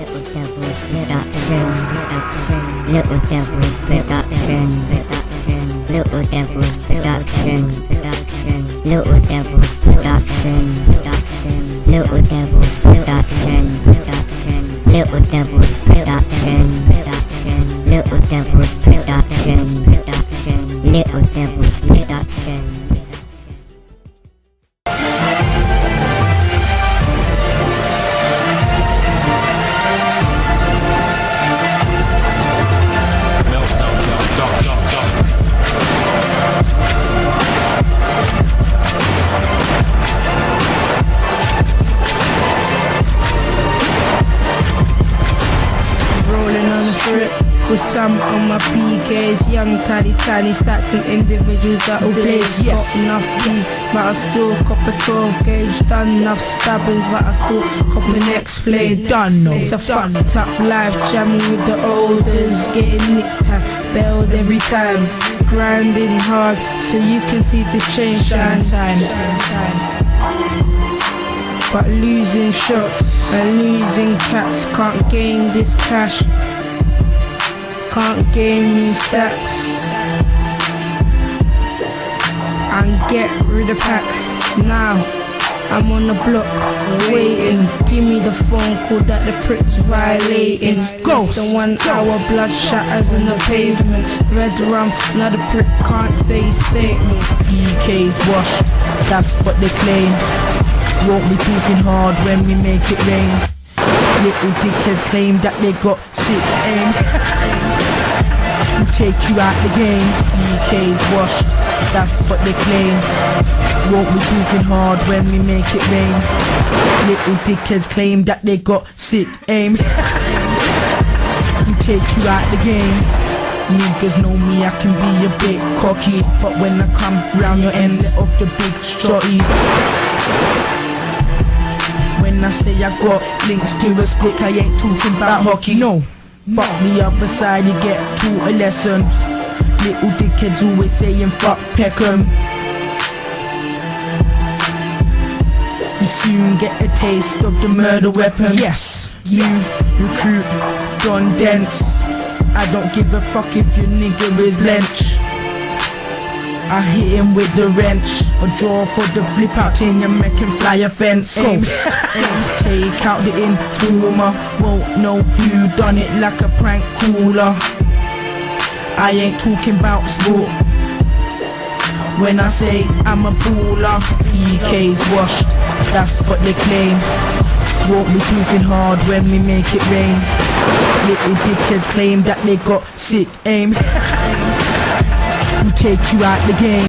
Little Devils Production. Little Devils Production. Little Devils Production. Little Devils Production. Little Devils Production. Little Devils Production. Little Devils Production. With some on my PKs, young tiny stats and individuals that will play. Got enough beef, but I still cop a 12 gauge. Done enough stabbings, but I still cop an X-Blade. Done no. It's a fucked up life, jamming with the olders, getting nicked and bailed every time. Grinding hard so you can see the change shine. But losing shots and losing cats, can't gain this cash. Can't gain me stacks and get rid of packs. Now I'm on the block waiting. Give me the phone call that the prick's violating. Ghost. The 1 hour blood shatters on the pavement. Red rum, now the prick can't say statement. PK's washed, that's what they claim. Won't be talking hard when we make it rain. Little dickheads claim that they got sick aim. Take you out the game. PK's washed, that's what they claim. Won't be talking hard when we make it rain. Little dickheads claim that they got sick aim. Take you out the game. Niggas know me, I can be a bit cocky, but when I come round your end, let off the big shotty. When I say I got links to a stick, I ain't talking about hockey, no. But the other side you get taught a lesson. Little dickheads always saying fuck Peckham. You soon get a taste of the murder weapon. Yes, you recruit Don Dents. I don't give a fuck if your nigga is blench. I hit him with the wrench, a draw for the flip out thing, you make him fly a fence. Aims, take out the informer, won't know who done it like a prank caller. I ain't talking about sport when I say I'm a baller. PK's washed, that's what they claim. Won't be talking hard when we make it rain. Little dickheads claim that they got sick aim. Take you out the game.